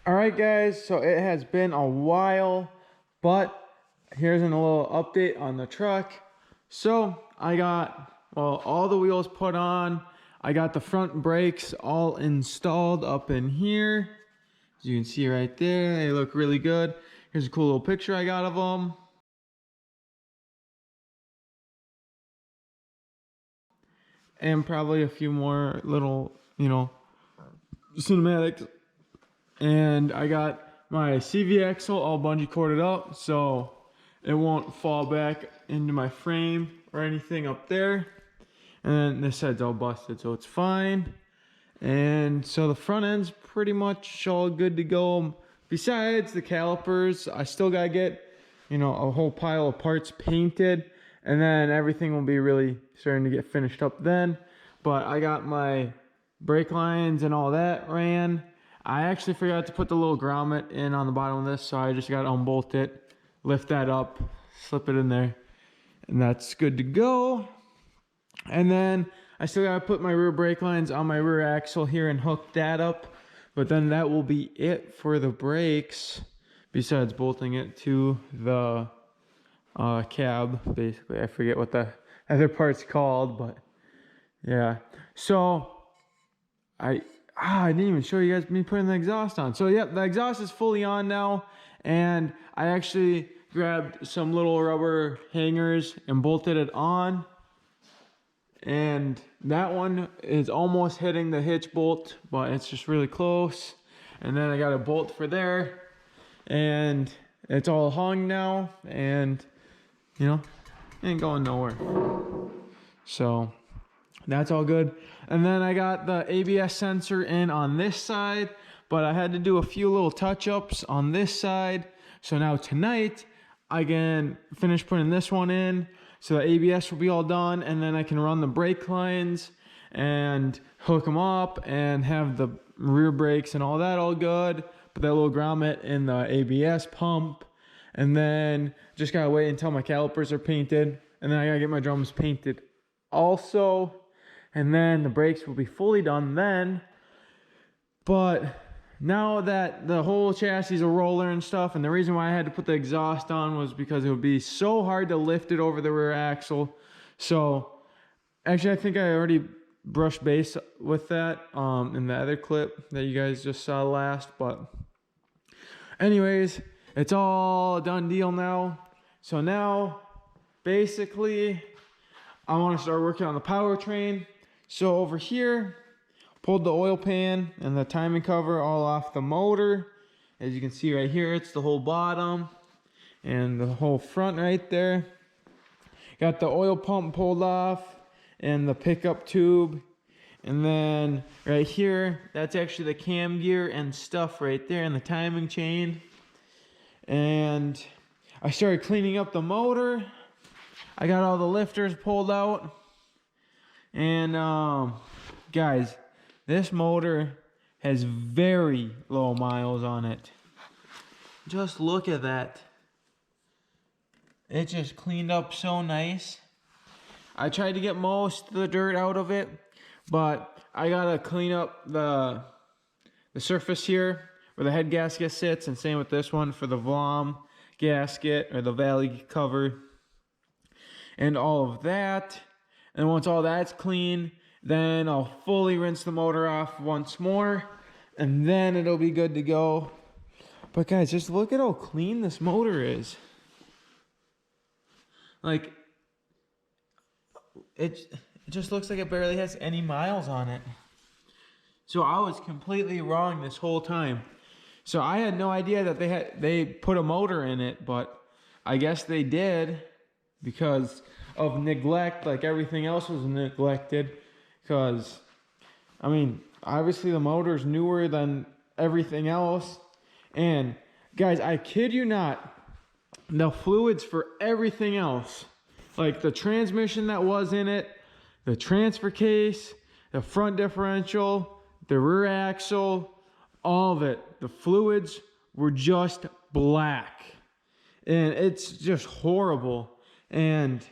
All right, guys, so it has been a while, but here's a little update on the truck. So I got, well, all the wheels put on. I got the front brakes all installed up in here. As you can see right there, they look really good. Here's a cool little picture I got of them. And probably a few more little, cinematics. And I got my CV axle all bungee corded up so it won't fall back into my frame or anything up there. And then this side's all busted, so it's fine. And so the front end's pretty much all good to go. Besides the calipers, I still gotta get, a whole pile of parts painted, and then everything will be really starting to get finished up then. But I got my brake lines and all that ran. I actually forgot to put the little grommet in on the bottom of this, so I just got to unbolt it, lift that up, slip it in there, and that's good to go. And then I still got to put my rear brake lines on my rear axle here and hook that up, but then that will be it for the brakes, besides bolting it to the cab, basically. I forget what the other part's called, but yeah. So I didn't even show you guys me putting the exhaust on. So yeah, the exhaust is fully on now, and I actually grabbed some little rubber hangers and bolted it on. And that one is almost hitting the hitch bolt, but it's just really close. And then I got a bolt for there, and it's all hung now, and ain't going nowhere. So that's all good. And then I got the ABS sensor in on this side, but I had to do a few little touch-ups on this side. So now tonight I can finish putting this one in, so the ABS will be all done, and then I can run the brake lines and hook them up and have the rear brakes and all that all good. Put that little grommet in the ABS pump, and then just gotta wait until my calipers are painted, and then I gotta get my drums painted also. And then the brakes will be fully done then. But now that the whole chassis is a roller and stuff, and the reason why I had to put the exhaust on was because it would be so hard to lift it over the rear axle. So actually, I think I already brushed base with that in the other clip that you guys just saw last. But anyways, it's all a done deal now. So now basically I want to start working on the powertrain. So over here, pulled the oil pan and the timing cover all off the motor. As you can see right here, it's the whole bottom and the whole front right there. Got the oil pump pulled off and the pickup tube. And then right here, that's actually the cam gear and stuff right there, and the timing chain. And I started cleaning up the motor. I got all the lifters pulled out. And guys, this motor has very low miles on it. Just look at that. It just cleaned up so nice. I tried to get most of the dirt out of it, but I gotta clean up the surface here where the head gasket sits, and same with this one for the VLOM gasket or the valley cover and all of that. And once all that's clean, then I'll fully rinse the motor off once more, and then it'll be good to go. But guys, just look at how clean this motor is. Like, it just looks like it barely has any miles on it. So I was completely wrong this whole time. So I had no idea that they put a motor in it, but I guess they did because of neglect, like everything else was neglected. Because, I mean, obviously the motor's newer than everything else. And guys, I kid you not, the fluids for everything else, like the transmission that was in it, the transfer case, the front differential, the rear axle, all of it, the fluids were just black. And it's just horrible. And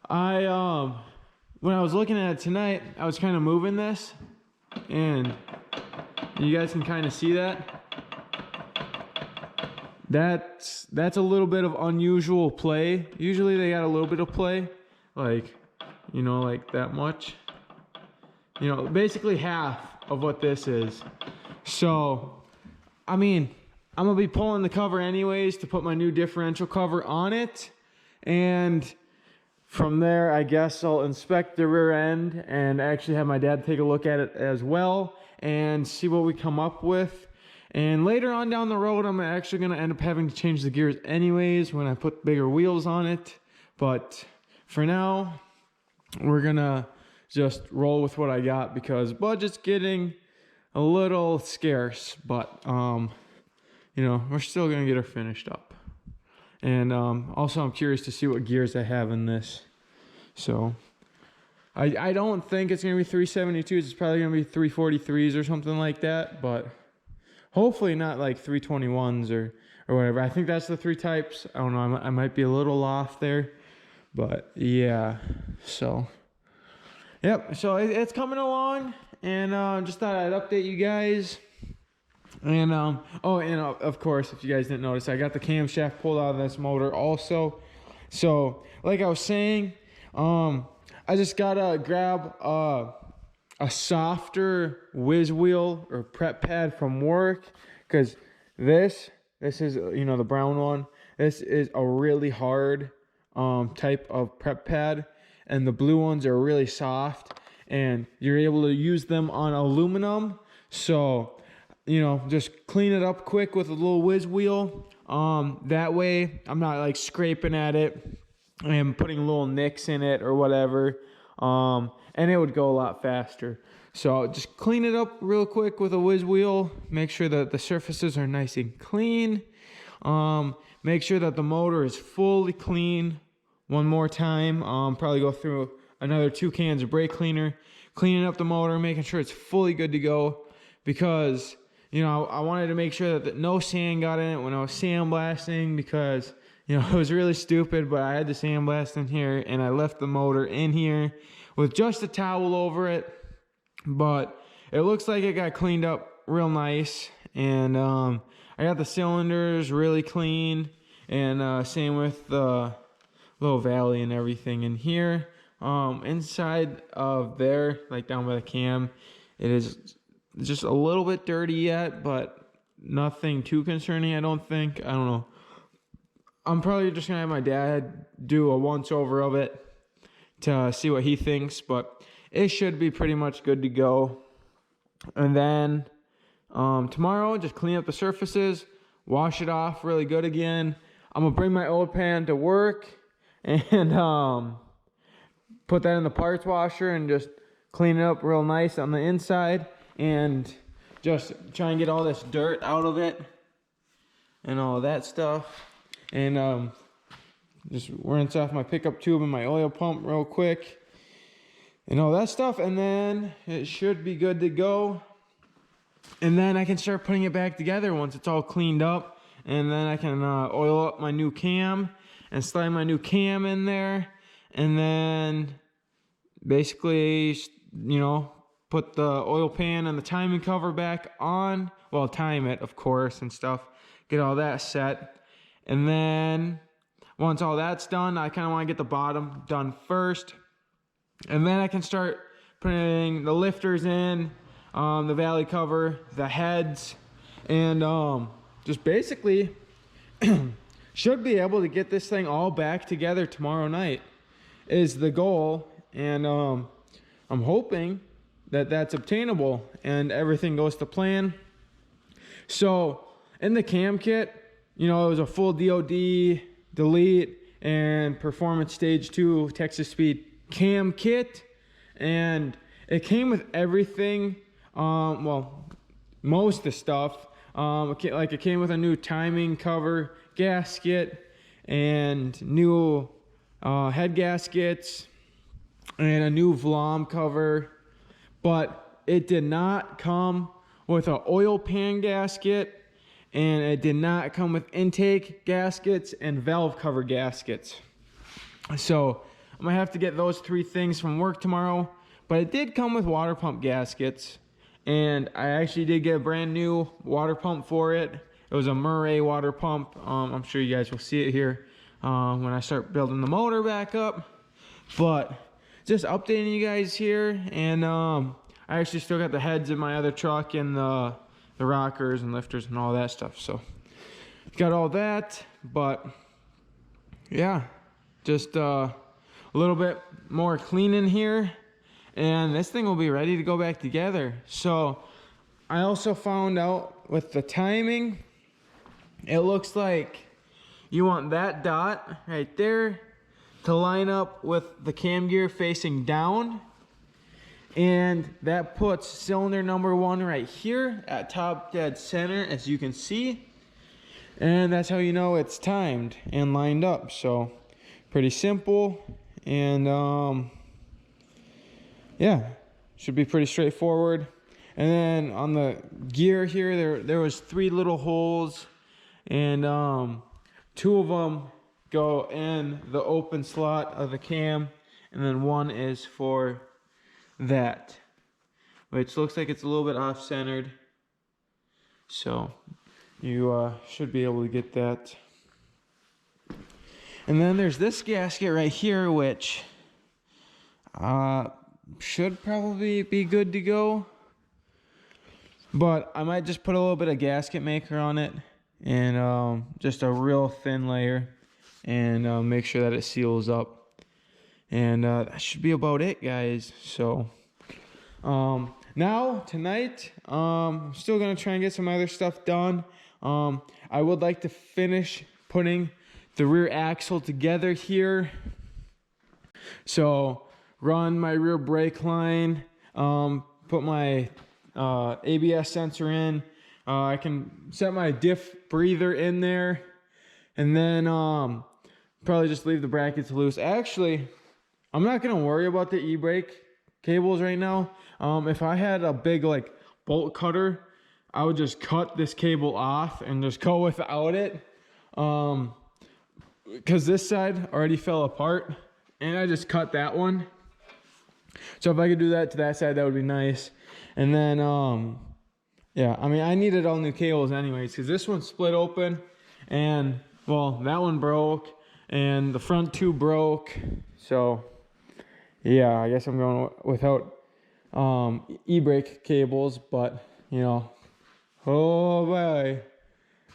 when I was looking at it tonight, I was kind of moving this, and you guys can kind of see that. that's a little bit of unusual play. Usually they got a little bit of play, like, you know, like that much. You know, basically half of what this is. So, I mean, I'm gonna be pulling the cover anyways to put my new differential cover on it. And from there, I guess I'll inspect the rear end and actually have my dad take a look at it as well and see what we come up with. And later on down the road, I'm actually gonna end up having to change the gears anyways when I put bigger wheels on it. But for now, we're gonna just roll with what I got because budget's getting a little scarce, but you know, we're still gonna get her finished up. And also I'm curious to see what gears I have in this. So I don't think it's gonna be 372s, it's probably gonna be 343s or something like that, but hopefully not like 321s or whatever. I think that's the 3 types. I don't know, I might be a little off there, but yeah. So yep, so it's coming along, and just thought I'd update you guys. And oh, and of course, if you guys didn't notice, I got the camshaft pulled out of this motor also. So like I was saying, I just gotta grab a softer whiz wheel or prep pad from work, because this is, you know, the brown one. This is a really hard type of prep pad, and the blue ones are really soft, and you're able to use them on aluminum. So, you know, just clean it up quick with a little whiz wheel. That way I'm not like scraping at it and putting little nicks in it or whatever. And it would go a lot faster. So just clean it up real quick with a whiz wheel. Make sure that the surfaces are nice and clean. Make sure that the motor is fully clean one more time. Probably go through another 2 cans of brake cleaner, cleaning up the motor, making sure it's fully good to go, because you know, I wanted to make sure that no sand got in it when I was sandblasting, because, you know, it was really stupid, but I had to sandblast in here and I left the motor in here with just a towel over it. But it looks like it got cleaned up real nice, and I got the cylinders really clean, and same with the little valley and everything in here. Inside of there, like down by the cam, it is just a little bit dirty yet, but nothing too concerning, I don't think. I don't know. I'm probably just gonna have my dad do a once over of it to see what he thinks, but it should be pretty much good to go. And then tomorrow, just clean up the surfaces, wash it off really good again. I'm gonna bring my old pan to work and put that in the parts washer and just clean it up real nice on the inside, and just try and get all this dirt out of it and all that stuff. And just rinse off my pickup tube and my oil pump real quick and all that stuff, and then it should be good to go. And then I can start putting it back together once it's all cleaned up, and then I can oil up my new cam and slide my new cam in there, and then basically, you know, put the oil pan and the timing cover back on. Well, time it, of course, and stuff. Get all that set. And then once all that's done, I kind of want to get the bottom done first. And then I can start putting the lifters in, the valley cover, the heads, and just basically should be able to get this thing all back together tomorrow night is the goal. And I'm hoping that that's obtainable and everything goes to plan. So in the cam kit, you know, it was a full DOD, delete, and performance stage 2 Texas Speed cam kit, and it came with everything. Well, most of the stuff. It came with a new timing cover, gasket, and new head gaskets, and a new Vlom cover. But it did not come with an oil pan gasket, and it did not come with intake gaskets and valve cover gaskets. So I'm gonna have to get those 3 things from work tomorrow. But it did come with water pump gaskets, and I actually did get a brand new water pump for it. It It was a Murray water pump. I'm sure you guys will see it here when I start building the motor back up. But just updating you guys here, and I actually still got the heads in my other truck and the rockers and lifters and all that stuff. So got all that, but yeah, just a little bit more cleaning here, and this thing will be ready to go back together. So I also found out with the timing, it looks like you want that dot right there to line up with the cam gear facing down, and that puts cylinder number 1 right here at top dead center, as you can see, and that's how you know it's timed and lined up. So pretty simple, and yeah, should be pretty straightforward. And then on the gear here, there was 3 little holes, and 2 of them go in the open slot of the cam, and then 1 is for that, which looks like it's a little bit off-centered. So you should be able to get that. And then there's this gasket right here, which should probably be good to go, but I might just put a little bit of gasket maker on it, and just a real thin layer, and make sure that it seals up. And that should be about it, guys. So now tonight, I'm still gonna try and get some other stuff done. I would like to finish putting the rear axle together here. So run my rear brake line, put my ABS sensor in. I can set my diff breather in there, and then probably just leave the brackets loose. Actually, I'm not gonna worry about the e-brake cables right now. If I had a big like bolt cutter, I would just cut this cable off and just go without it, because this side already fell apart, and I just cut that one. So if I could do that to that side, that would be nice. And then yeah, I mean, I needed all new cables anyways, because this one split open, and well, that one broke, and the front 2 broke. So yeah, I guess I'm going without e-brake cables, but you know, oh boy,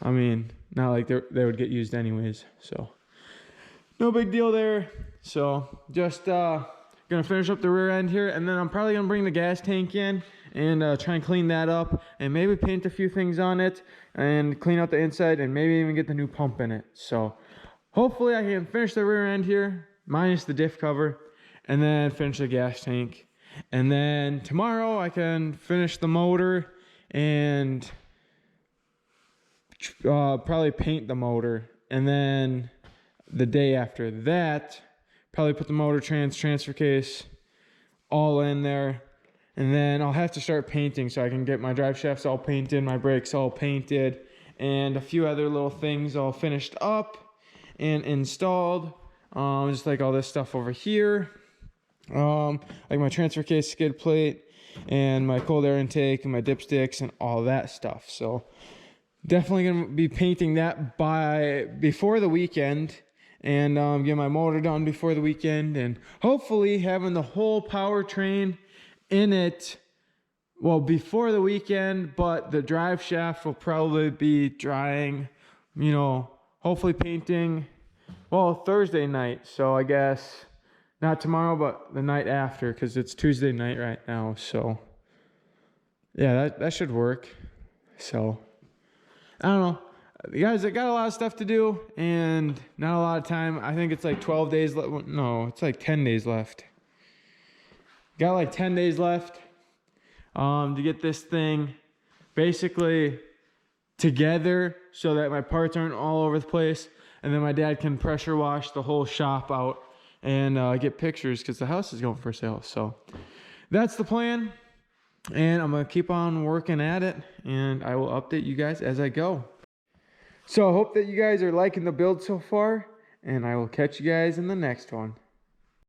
I mean, not like they would get used anyways, so no big deal there. So just gonna finish up the rear end here, and then I'm probably gonna bring the gas tank in and try and clean that up, and maybe paint a few things on it, and clean out the inside, and maybe even get the new pump in it. So hopefully I can finish the rear end here, minus the diff cover, and then finish the gas tank. And then tomorrow I can finish the motor, and probably paint the motor. And then the day after that, probably put the motor transfer case all in there. And then I'll have to start painting, so I can get my drive shafts all painted, my brakes all painted, and a few other little things all finished up and installed. Just like all this stuff over here. Like my transfer case skid plate, and my cold air intake, and my dipsticks, and all that stuff. So definitely gonna be painting that before the weekend, and get my motor done before the weekend, and hopefully having the whole powertrain in it, well, before the weekend. But the drive shaft will probably be drying, you know, hopefully painting, well, Thursday night. So I guess not tomorrow, but the night after, because it's Tuesday night right now. So yeah, that should work. So I don't know, you guys, I got a lot of stuff to do and not a lot of time. I think it's like 12 days left. No, it's like 10 days left. Got like 10 days left to get this thing basically together, so that my parts aren't all over the place, and then my dad can pressure wash the whole shop out and get pictures, because the house is going for sale. So that's the plan, and I'm gonna keep on working at it, and I will update you guys as I go. So I hope that you guys are liking the build so far, and I will catch you guys in the next one.